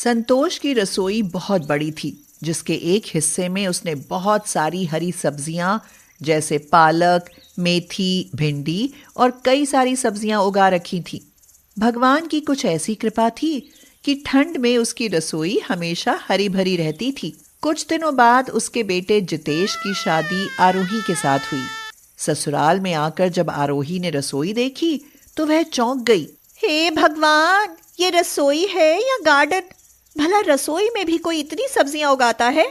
संतोष की रसोई बहुत बड़ी थी, जिसके एक हिस्से में उसने बहुत सारी हरी सब्जियां जैसे पालक, मेथी, भिंडी और कई सारी सब्जियां उगा रखी थी। भगवान की कुछ ऐसी कृपा थी कि ठंड में उसकी रसोई हमेशा हरी भरी रहती थी। कुछ दिनों बाद उसके बेटे जितेश की शादी आरोही के साथ हुई। ससुराल में आकर जब आरोही ने रसोई देखी तो वह चौंक गई। हे भगवान, ये रसोई है या गार्डन? भला रसोई में भी कोई इतनी सब्जियां उगाता है?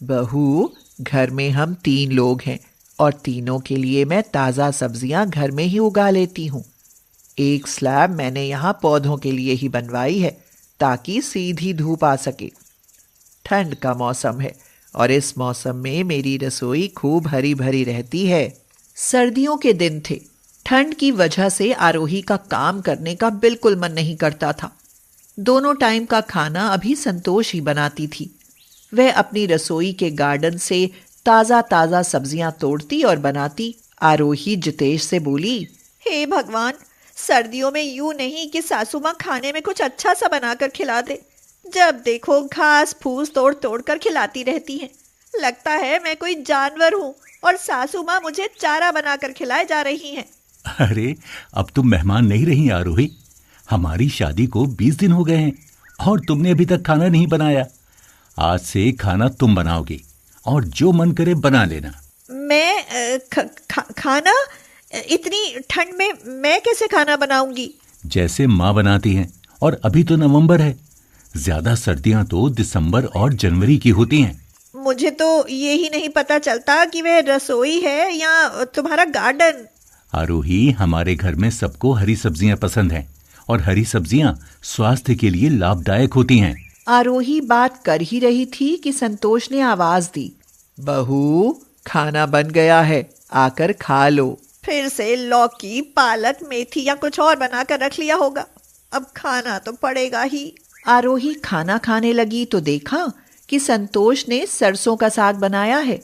बहू, घर में हम 3 लोग हैं और तीनों के लिए मैं ताज़ा सब्जियां घर में ही उगा लेती हूँ। एक स्लैब मैंने यहाँ पौधों के लिए ही बनवाई है ताकि सीधी धूप आ सके। ठंड का मौसम है और इस मौसम में मेरी रसोई खूब हरी भरी रहती है। सर्दियों के दिन थे। ठंड की वजह से आरोही का काम करने का बिल्कुल मन नहीं करता था। दोनों टाइम का खाना अभी संतोष ही बनाती थी। वह अपनी रसोई के गार्डन से ताज़ा ताज़ा सब्जियां तोड़ती और बनाती। आरोही जितेश से बोली, हे भगवान, सर्दियों में यूं नहीं कि सासू माँ खाने में कुछ अच्छा सा बनाकर खिला दे। जब देखो घास फूस तोड़ तोड़ कर खिलाती रहती हैं। लगता है मैं कोई जानवर हूँ और सासू माँ मुझे चारा बनाकर खिलाए जा रही हैं। अरे, अब तुम मेहमान नहीं रही आरोही। हमारी शादी को 20 दिन हो गए हैं और तुमने अभी तक खाना नहीं बनाया। आज से खाना तुम बनाओगी और जो मन करे बना लेना। मैं खाना? इतनी ठंड में मैं कैसे खाना बनाऊंगी? जैसे माँ बनाती हैं। और अभी तो नवंबर है। ज्यादा सर्दियां तो दिसंबर और जनवरी की होती हैं। मुझे तो ये ही नहीं पता चलता कि वह रसोई है या तुम्हारा गार्डन। आरोही, हमारे घर में सबको हरी सब्जियां पसंद हैं और हरी सब्जियां स्वास्थ्य के लिए लाभदायक होती हैं। आरोही बात कर ही रही थी कि संतोष ने आवाज दी, बहू, खाना बन गया है, आकर खा लो। फिर से लौकी, पालक, मेथी या कुछ और बनाकर रख लिया होगा। अब खाना तो पड़ेगा ही। आरोही खाना खाने लगी तो देखा कि संतोष ने सरसों का साग बनाया है।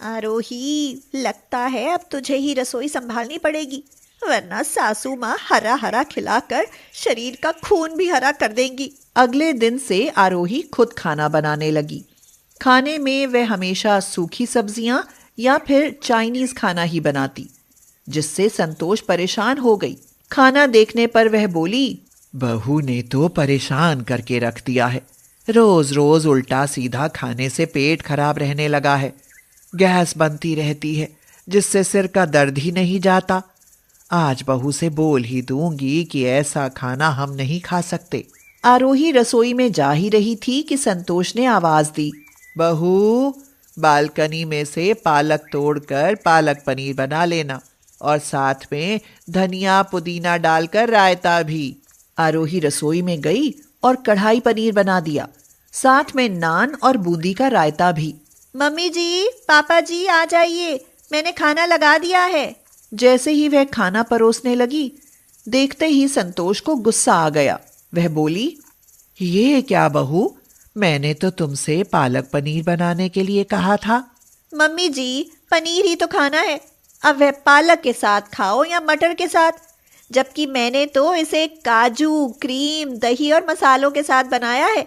आरोही, लगता है अब तुझे ही रसोई संभालनी पड़ेगी, वरना सासू माँ हरा हरा खिलाकर शरीर का खून भी हरा कर देंगी। अगले दिन से आरोही खुद खाना बनाने लगी। खाने में वह हमेशा सूखी सब्जियां या फिर चाइनीज खाना ही बनाती, जिससे संतोष परेशान हो गई। खाना देखने पर वह बोली, बहू ने तो परेशान करके रख दिया है। रोज रोज उल्टा सीधा खाने से पेट खराब रहने लगा है। गैस बनती रहती है जिससे सिर का दर्द ही नहीं जाता। आज बहू से बोल ही दूंगी कि ऐसा खाना हम नहीं खा सकते। आरोही रसोई में जा ही रही थी कि संतोष ने आवाज दी, बहू, बालकनी में से पालक तोड़कर पालक पनीर बना लेना और साथ में धनिया पुदीना डालकर रायता भी। आरोही रसोई में गई और कढ़ाई पनीर बना दिया, साथ में नान और बूंदी का रायता भी। मम्मी जी, पापा जी, आ जाइए, मैंने खाना लगा दिया है। जैसे ही वह खाना परोसने लगी, देखते ही संतोष को गुस्सा आ गया। वह बोली, ये क्या बहू, मैंने तो तुमसे पालक पनीर बनाने के लिए कहा था। मम्मी जी, पनीर ही तो खाना है। अब वह पालक के साथ खाओ या मटर के साथ, जबकि मैंने तो इसे काजू, क्रीम, दही और मसालों के साथ बनाया है।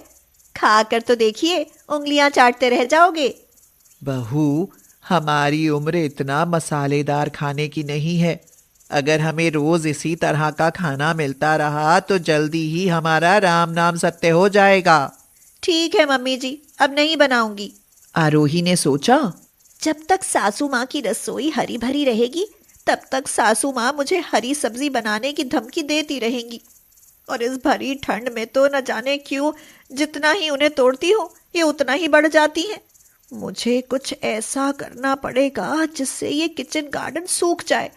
खाकर तो देखिए, उंगलियां चाटते रह जाओगे। बहू, हमारी उम्र इतना मसालेदार खाने की नहीं है। अगर हमें रोज इसी तरह का खाना मिलता रहा तो जल्दी ही हमारा राम नाम सत्य हो जाएगा। ठीक है मम्मी जी, अब नहीं बनाऊंगी। आरोही ने सोचा, जब तक सासू माँ की रसोई हरी भरी रहेगी, तब तक सासू माँ मुझे हरी सब्जी बनाने की धमकी देती रहेंगी। और इस भरी ठंड में तो न जाने क्यों जितना ही उन्हें तोड़ती हूँ, ये उतना ही बढ़ जाती हैं। मुझे कुछ ऐसा करना पड़ेगा जिससे ये किचन गार्डन सूख जाए।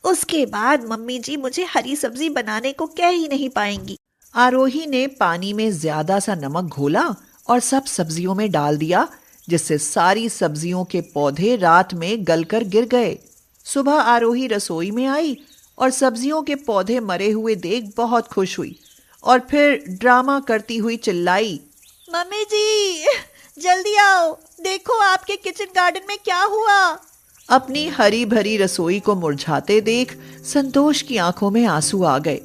उसके बाद मम्मी जी मुझे हरी सब्जी बनाने को कह ही नहीं पाएंगी। आरोही ने पानी में ज्यादा सा नमक घोला और सब सब्जियों में डाल दिया, जिससे सारी सब्जियों के पौधे रात में गलकर गिर गए। सुबह आरोही रसोई में आई और सब्जियों के पौधे मरे हुए देख बहुत खुश हुई और फिर ड्रामा करती हुई चिल्लाई, मम्मी जी, जल्दी आओ, देखो आपके किचन गार्डन में क्या हुआ। अपनी हरी भरी रसोई को मुरझाते देख संतोष की आंखों में आंसू आ गए।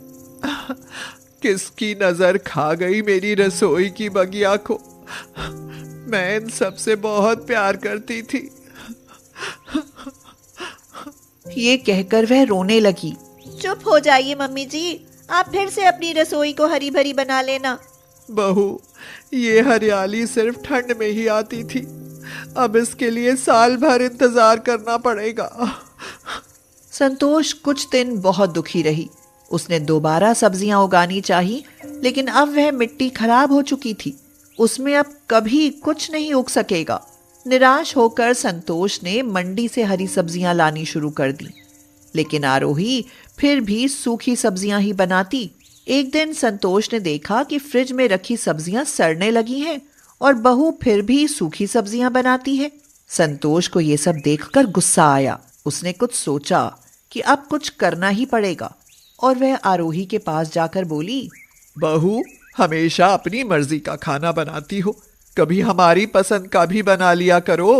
किसकी नजर खा गई मेरी रसोई की बगिया को। मैं इन सबसे बहुत प्यार करती थी। ये कहकर वह रोने लगी। चुप हो जाइए मम्मी जी, आप फिर से अपनी रसोई को हरी भरी बना लेना। बहू, ये हरियाली सिर्फ ठंड में ही आती थी, अब इसके लिए साल भर इंतजार करना पड़ेगा। संतोष कुछ दिन बहुत दुखी रही। उसने दोबारा सब्जियां उगानी चाही, लेकिन अब वह मिट्टी खराब हो चुकी थी। उसमें अब कभी कुछ नहीं उग सकेगा। निराश होकर संतोष ने मंडी से हरी सब्जियां लानी शुरू कर दी, लेकिन आरोही फिर भी सूखी सब्जियां ही बनाती। एक दिन संतोष ने देखा कि फ्रिज में रखी सब्जियां सड़ने लगी हैं और बहू फिर भी सूखी सब्जियां बनाती है। संतोष को यह सब देखकर गुस्सा आया। उसने कुछ सोचा कि अब कुछ करना ही पड़ेगा और वह आरोही के पास जाकर बोली, बहू, हमेशा अपनी मर्जी का खाना बनाती हो, कभी हमारी पसंद का भी बना लिया करो।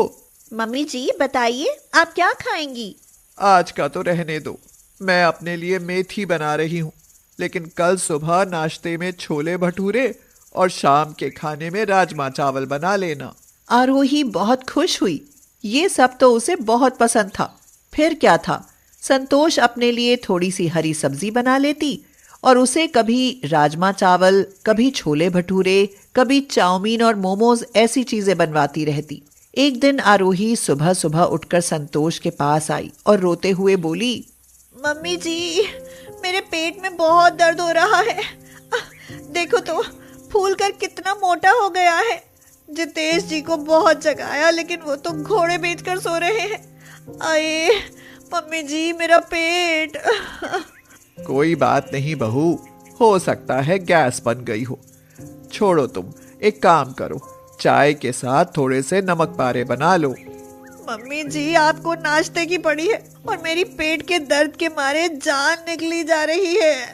मम्मी जी बताइए, आप क्या खाएंगी? आज का तो रहने दो, मैं अपने लिए मेथी बना रही हूँ, लेकिन कल सुबह नाश्ते में छोले भटूरे और शाम के खाने में राजमा चावल बना लेना। आरोही बहुत खुश हुई। ये सब तो उसे बहुत पसंद था। फिर क्या था, संतोष अपने लिए थोड़ी सी हरी सब्जी बना लेती और उसे कभी राजमा चावल, कभी छोले भटूरे, कभी चाउमीन और मोमोज ऐसी चीजें बनवाती रहती। एक दिन आरोही सुबह सुबह उठकर संतोष के पास आई और रोते हुए बोली, मम्मी जी, मेरे पेट में बहुत दर्द हो रहा है। देखो तो, फूल कर कितना मोटा हो गया है। जितेश जी को बहुत जगाया, लेकिन वो तो घोड़े बेचकर सो रहे हैं। आए मम्मी जी, मेरा पेट। कोई बात नहीं बहू, हो सकता है गैस बन गई हो। छोड़ो, तुम एक काम करो, चाय के साथ थोड़े से नमक पारे बना लो। मम्मी जी, आपको नाश्ते की पड़ी है और मेरी पेट के दर्द के मारे जान निकली जा रही है।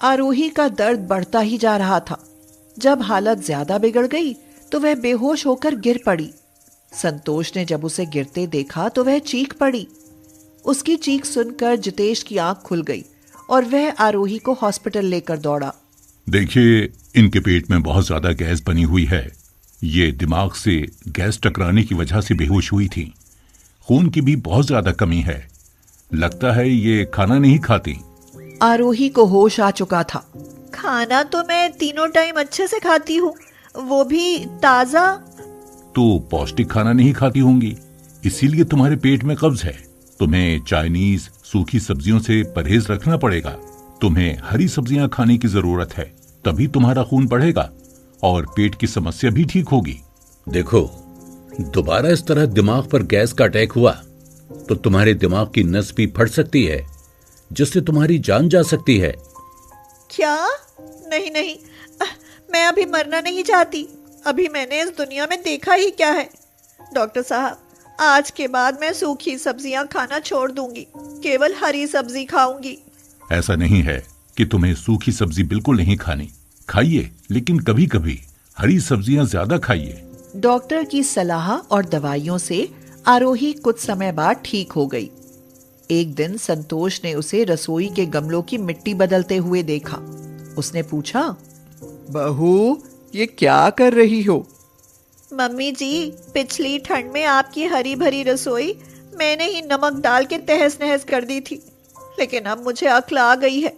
आरोही का दर्द बढ़ता ही जा रहा था। जब हालत ज्यादा बिगड़ गई तो वह बेहोश होकर गिर पड़ी। संतोष ने जब उसे गिरते देखा तो वह चीख पड़ी। उसकी चीख सुनकर जितेश की आंख खुल गई और वह आरोही को हॉस्पिटल लेकर दौड़ा। देखिए, इनके पेट में बहुत ज्यादा गैस बनी हुई है। ये दिमाग से गैस टकराने की वजह से बेहोश हुई थी। खून की भी बहुत ज्यादा कमी है। लगता है ये खाना नहीं खाती। आरोही को होश आ चुका था। खाना तो मैं तीनों टाइम अच्छे से खाती हूँ, वो भी ताजा। तो पौष्टिक खाना नहीं खाती होंगी, इसीलिए तुम्हारे पेट में कब्ज है। तुम्हें चाइनीज सूखी सब्जियों से परहेज रखना पड़ेगा। तुम्हें हरी सब्जियां खाने की जरूरत है, तभी तुम्हारा खून बढ़ेगा और पेट की समस्या भी ठीक होगी। देखो, दोबारा इस तरह दिमाग पर गैस का अटैक हुआ तो तुम्हारे दिमाग की नस भी फट सकती है, जिससे तुम्हारी जान जा सकती है। क्या? नहीं नहीं, मैं अभी मरना नहीं चाहती। अभी मैंने इस दुनिया में देखा ही क्या है। डॉक्टर साहब, आज के बाद मैं सूखी सब्जियां खाना छोड़ दूंगी, केवल हरी सब्जी खाऊंगी। ऐसा नहीं है कि तुम्हें सूखी सब्जी बिल्कुल नहीं खानी। खाइए, लेकिन कभी कभी हरी सब्जियां ज्यादा खाइए। डॉक्टर की सलाह और दवाइयों से आरोही कुछ समय बाद ठीक हो गई। एक दिन संतोष ने उसे रसोई के गमलों की मिट्टी बदलते हुए देखा। उसने पूछा, बहू, ये क्या कर रही हो? मम्मी जी, पिछली ठंड में आपकी हरी भरी रसोई मैंने ही नमक डाल के तहस नहस कर दी थी, लेकिन अब मुझे अक्ल आ गई है।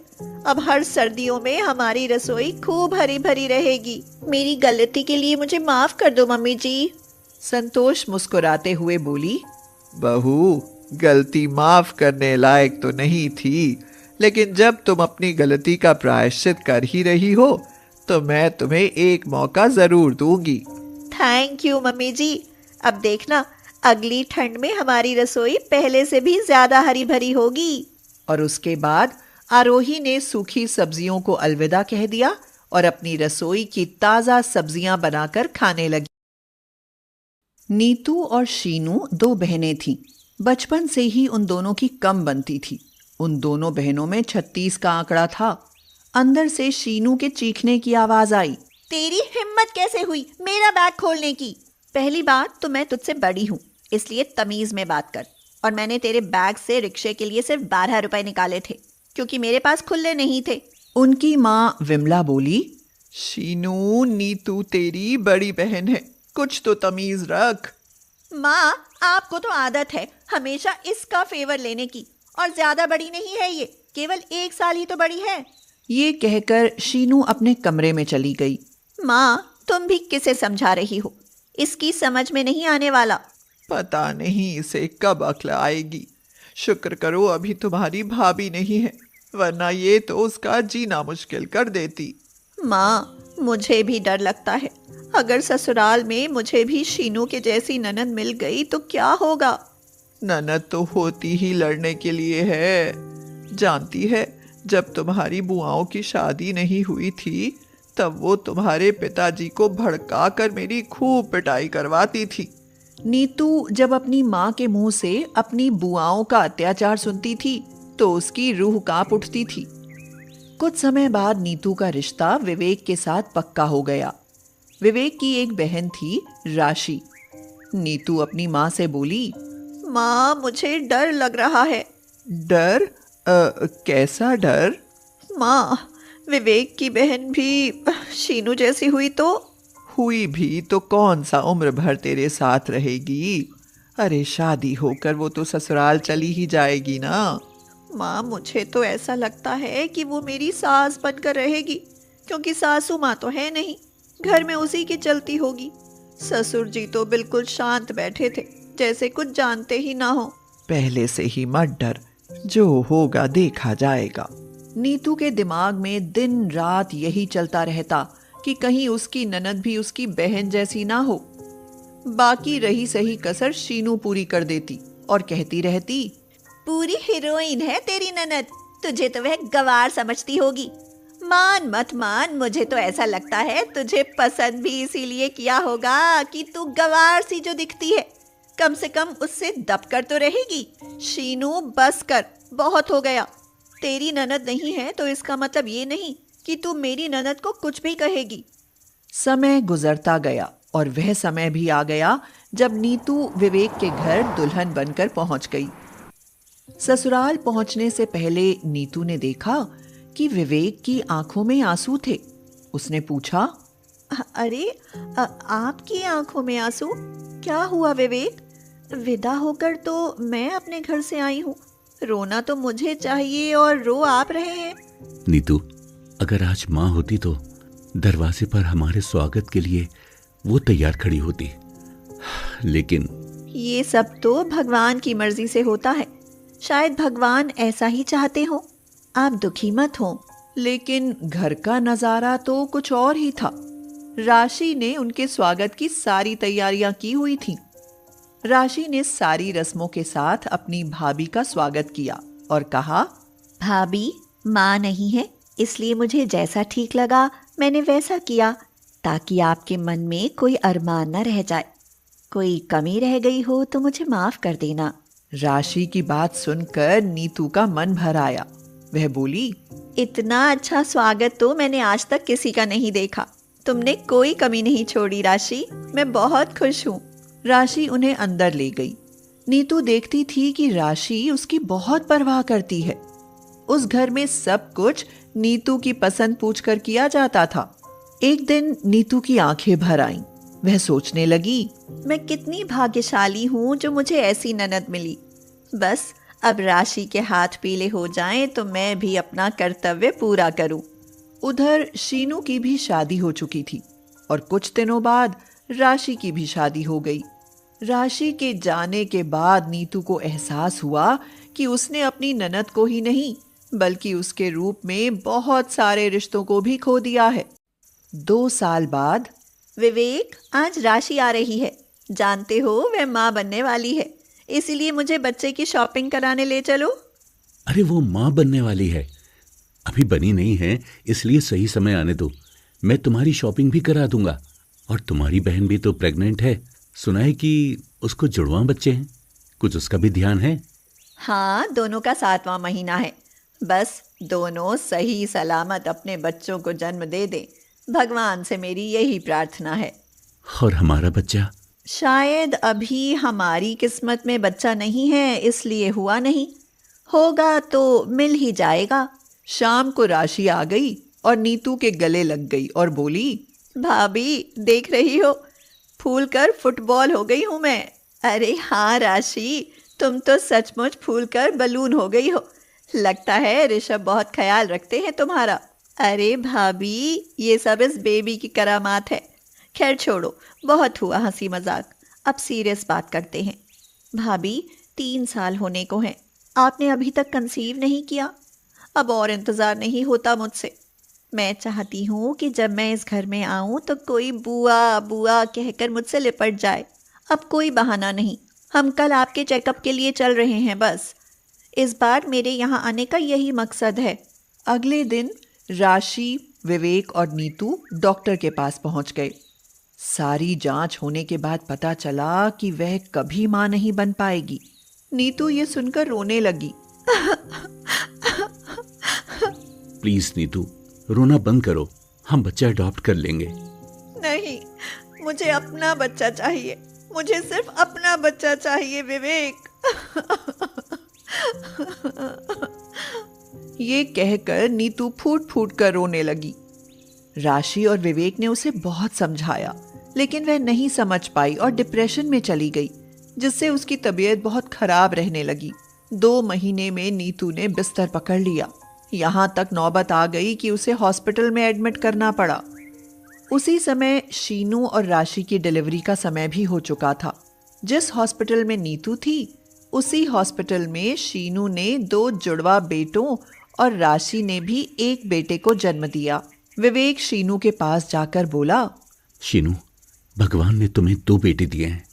अब हर सर्दियों में हमारी रसोई खूब हरी भरी रहेगी। मेरी गलती के लिए मुझे माफ कर दो मम्मी जी। संतोष मुस्कुराते हुए बोली, बहू, गलती माफ करने लायक तो नहीं थी, लेकिन जब तुम अपनी गलती का प्रायश्चित कर ही रही हो तो मैं तुम्हें एक मौका जरूर दूंगी। थैंक यू मम्मी जी। अब देखना, अगली ठंड में हमारी रसोई पहले से भी ज्यादा हरी भरी होगी। और उसके बाद आरोही ने सूखी सब्जियों को अलविदा कह दिया और अपनी रसोई की ताजा सब्जियां बनाकर खाने लगी। नीतू और शीनू दो बहनें थीं। बचपन से ही उन दोनों की कम बनती थी। उन दोनों बहनों में 36 का आंकड़ा था। अंदर से शीनू के चीखने की आवाज आई, तेरी हिम्मत कैसे हुई मेरा बैग खोलने की? पहली बात तो मैं तुझसे बड़ी हूँ, इसलिए तमीज में बात कर। और मैंने तेरे बैग से रिक्शे के लिए सिर्फ 12 रुपए निकाले थे, क्योंकि मेरे पास खुले नहीं थे। उनकी माँ विमला बोली, शीनू, नीतू तेरी बड़ी बहन है, कुछ तो तमीज रख। माँ, आपको तो आदत है हमेशा इसका फेवर लेने की, और ज्यादा बड़ी नहीं है ये, केवल 1 साल ही तो बड़ी है। ये कहकर शीनू अपने कमरे में चली गई। माँ, तुम भी किसे समझा रही हो? इसकी समझ में नहीं आने वाला। पता नहीं इसे कब अक्ल आएगी। शुक्र करो अभी तुम्हारी भाभी नहीं है, वरना ये तो उसका जीना मुश्किल कर देती। माँ, मुझे भी डर लगता है, अगर ससुराल में मुझे भी शीनू के जैसी ननद मिल गई तो क्या होगा? ननद तो होती ही लड़ने के लिए है। जानती है, जब तुम्हारी बुआओं की शादी नहीं हुई थी तब वो तुम्हारे पिताजी को भड़का कर मेरी खूब पिटाई करवाती थी। नीतू जब अपनी माँ के मुंह से अपनी बुआओं का अत्याचार सुनती थी तो उसकी रूह कांप उठती थी। कुछ समय बाद नीतू का रिश्ता विवेक के साथ पक्का हो गया। विवेक की एक बहन थी, राशि। नीतू अपनी माँ से बोली, माँ, मुझे डर लग रहा है। डर? कैसा डर? माँ, विवेक की बहन भी शीनू जैसी हुई तो? हुई भी तो कौन सा उम्र भर तेरे साथ रहेगी? अरे शादी होकर वो तो ससुराल चली ही जाएगी ना। माँ, मुझे तो ऐसा लगता है कि वो मेरी सास बनकर रहेगी, क्योंकि सासू माँ तो है नहीं, घर में उसी की चलती होगी। ससुर जी तो बिल्कुल शांत बैठे थे, जैसे कुछ जानते ही ना हो। पहले से ही मत डर, जो होगा देखा जाएगा। नीतू के दिमाग में दिन रात यही चलता रहता कि कहीं उसकी ननद भी उसकी बहन जैसी ना हो। बाकी रही सही कसर शीनू पूरी कर देती और कहती रहती, पूरी हीरोइन है तेरी ननद, तुझे तो वह गवार समझती होगी। मान मत मान, मुझे तो ऐसा लगता है तुझे पसंद भी इसीलिए किया होगा कि तू गवार सी जो दिखती है, कम से कम उससे दब कर तो रहेगी। शीनू, बस कर, बहुत हो गया। तेरी ननद नहीं है तो इसका मतलब ये नहीं कि तू मेरी ननद को कुछ भी कहेगी। समय गुजरता गया और वह समय भी आ गया जब नीतू विवेक के घर दुल्हन बनकर पहुंच गई। ससुराल पहुंचने से पहले नीतू ने देखा कि विवेक की आंखों में आंसू थे। उसने पूछा, अरे आपकी आंखों में आंसू? क्या हुआ विवेक? विदा होकर तो मैं अपने घर से आई हूँ, रोना तो मुझे चाहिए और रो आप रहे हैं। नीतू, अगर आज माँ होती तो दरवाजे पर हमारे स्वागत के लिए वो तैयार खड़ी होती, लेकिन ये सब तो भगवान की मर्जी से होता है। शायद भगवान ऐसा ही चाहते हो। आप दुखी मत हो। लेकिन घर का नजारा तो कुछ और ही था। राशि ने उनके स्वागत की सारी तैयारियां की हुई थीं। राशि ने सारी रस्मों के साथ अपनी भाभी का स्वागत किया और कहा, भाभी, माँ नहीं है, इसलिए मुझे जैसा ठीक लगा मैंने वैसा किया, ताकि आपके मन में कोई अरमान न रह जाए। कोई कमी रह गई हो तो मुझे माफ कर देना। राशि की बात सुनकर नीतू का मन भर आया। वह बोली, इतना अच्छा स्वागत तो मैंने आज तक किसी का नहीं देखा। तुमने कोई कमी नहीं छोड़ी राशि, मैं बहुत खुश हूँ। राशि उन्हें अंदर ले गई। नीतू देखती थी कि राशि उसकी बहुत परवाह करती है। उस घर में सब कुछ नीतू की पसंद पूछकर किया जाता था। एक दिन नीतू की आंखें भर आईं। वह सोचने लगी, मैं कितनी भाग्यशाली हूँ जो मुझे ऐसी ननद मिली। बस अब राशि के हाथ पीले हो जाएं तो मैं भी अपना कर्तव्य पूरा करूं। उधर शीनू की भी शादी हो चुकी थी और कुछ दिनों बाद राशि की भी शादी हो गई। राशि के जाने के बाद नीतू को एहसास हुआ कि उसने अपनी ननद को ही नहीं बल्कि उसके रूप में बहुत सारे रिश्तों को भी खो दिया है। 2 साल बाद, विवेक, आज राशि आ रही है। जानते हो वह माँ बनने वाली है, इसीलिए मुझे बच्चे की शॉपिंग कराने ले चलो। अरे वो माँ बनने वाली है, अभी बनी नहीं है, इसलिए सही समय आने दो। मैं तुम्हारी शॉपिंग भी करा दूंगा। और तुम्हारी बहन भी तो प्रेग्नेंट है, सुना है कि उसको जुड़वां बच्चे हैं, कुछ उसका भी ध्यान है? हाँ, दोनों का 7वां महीना है। बस दोनों सही सलामत अपने बच्चों को जन्म दे दें, भगवान से मेरी यही प्रार्थना है। और हमारा बच्चा? शायद अभी हमारी किस्मत में बच्चा नहीं है, इसलिए हुआ नहीं। होगा तो मिल ही जाएगा। शाम को राशि आ गई और नीतू के गले लग गई और बोली, भाभी देख रही हो, फूल कर फुटबॉल हो गई हूँ मैं। अरे हाँ राशि, तुम तो सचमुच फूल कर बलून हो गई हो। लगता है ऋषभ बहुत ख्याल रखते हैं तुम्हारा। अरे भाभी, ये सब इस बेबी की करामात है। खैर छोड़ो, बहुत हुआ हंसी मजाक, अब सीरियस बात करते हैं। भाभी 3 साल होने को हैं, आपने अभी तक कंसीव नहीं किया। अब और इंतज़ार नहीं होता मुझसे। मैं चाहती हूँ कि जब मैं इस घर में आऊँ तो कोई बुआ बुआ कहकर मुझसे लिपट जाए। अब कोई बहाना नहीं, हम कल आपके चेकअप के लिए चल रहे हैं बस। इस बार मेरे यहाँ आने का यही मकसद है। अगले दिन राशि, विवेक और नीतू डॉक्टर के पास पहुंच गए। सारी जांच होने के बाद पता चला कि वह कभी मां नहीं बन पाएगी। नीतू ये सुनकर रोने लगी। प्लीज नीतू, रोना बंद करो, हम बच्चा अडॉप्ट कर लेंगे। नहीं, मुझे अपना बच्चा चाहिए। मुझे सिर्फ अपना बच्चा चाहिए विवेक। ये कहकर नीतू फूट फूट कर रोने लगी। राशि और विवेक ने उसे बहुत समझाया, लेकिन वह नहीं समझ पाई और डिप्रेशन में चली गई, जिससे उसकी तबीयत बहुत खराब रहने लगी। 2 महीने में नीतू ने बिस्तर पकड़ लिया। यहाँ तक नौबत आ गई कि उसे हॉस्पिटल में एडमिट करना पड़ा। उसी समय शीनू और राशि की डिलीवरी का समय भी हो चुका था। जिस हॉस्पिटल में नीतू थी, उसी हॉस्पिटल में शीनू ने 2 जुड़वा बेटों और राशि ने भी एक बेटे को जन्म दिया। विवेक शीनू के पास जाकर बोला, शीनू, भगवान ने तुम्हें 2 बेटे दिए हैं।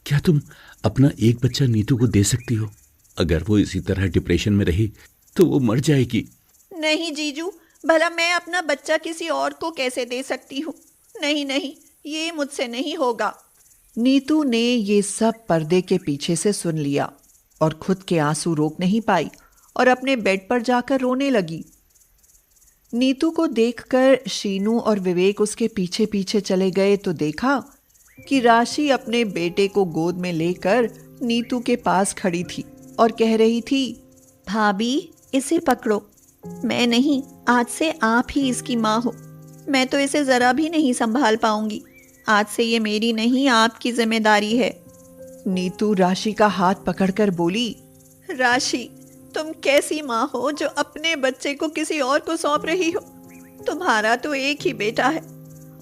क्या तुम अपना एक बच्चा नीतू को दे सकती हो? अगर वो इसी तरह डिप्रेशन में रही तो वो मर जाएगी। नहीं जीजू, भला मैं अपना बच्चा किसी और को कैसे दे सकती हूँ? नहीं नहीं, ये मुझसे नहीं होगा। नीतू ने ये सब पर्दे के पीछे से सुन लिया और खुद के आंसू रोक नहीं पाई और अपने बेड पर जाकर रोने लगी। नीतू को देखकर शीनू और विवेक उसके पीछे पीछे चले गए तो देखा कि राशि अपने बेटे को गोद में लेकर नीतू के पास खड़ी थी और कह रही थी, भाभी इसे पकड़ो। मैं नहीं, आज से आप ही इसकी माँ हो। मैं तो इसे जरा भी नहीं संभाल पाऊंगी। आज से ये मेरी नहीं, आपकी जिम्मेदारी है। नीतू राशि का हाथ पकड़कर बोली, राशि, तुम कैसी माँ हो जो अपने बच्चे को किसी और को सौंप रही हो? तुम्हारा तो एक ही बेटा है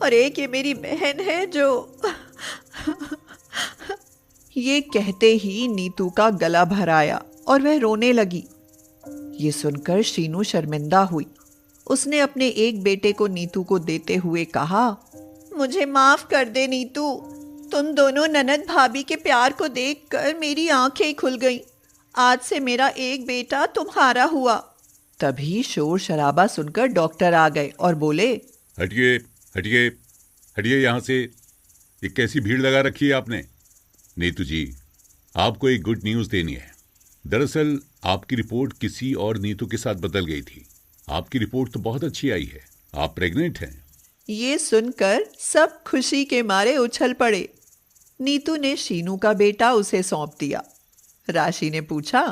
और एक ये मेरी बहन है जो ये कहते ही नीतू का गला भर आया और वह रोने लगी। ये सुनकर शीनू शर्मिंदा हुई। उसने अपने एक बेटे को नीतू को देते हुए कहा, मुझे माफ कर दे नीतू। तुम दोनों ननद भाभी के प्यार को देखकर मेरी आंखें खुल गईं। आज से मेरा एक बेटा तुम्हारा हुआ। तभी शोर शराबा सुनकर डॉक्टर आ गए और बोले, हटिए हटिए हटिए यहाँ से। ये कैसी भीड़ लगा रखी है आपने? नीतू जी, आपको एक गुड न्यूज़ देनी है। दरअसल आपकी रिपोर्ट किसी और नीतू के साथ बदल गई थी। आपकी रिपोर्ट तो बहुत अच्छी आई है, आप प्रेग्नेंट हैं। ये सुनकर सब खुशी के मारे उछल पड़े। नीतू ने शीनू का बेटा उसे सौंप दिया। राशि ने पूछा,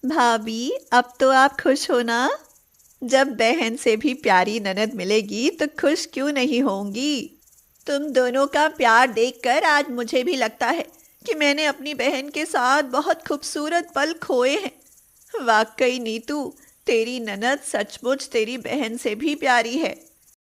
भाभी अब तो आप खुश हो ना? जब बहन से भी प्यारी ननद मिलेगी तो खुश क्यों नहीं होंगी? तुम दोनों का प्यार देखकर आज मुझे भी लगता है कि मैंने अपनी बहन के साथ बहुत खूबसूरत पल खोए हैं। वाकई नीतू, तेरी ननद सचमुच तेरी बहन से भी प्यारी है।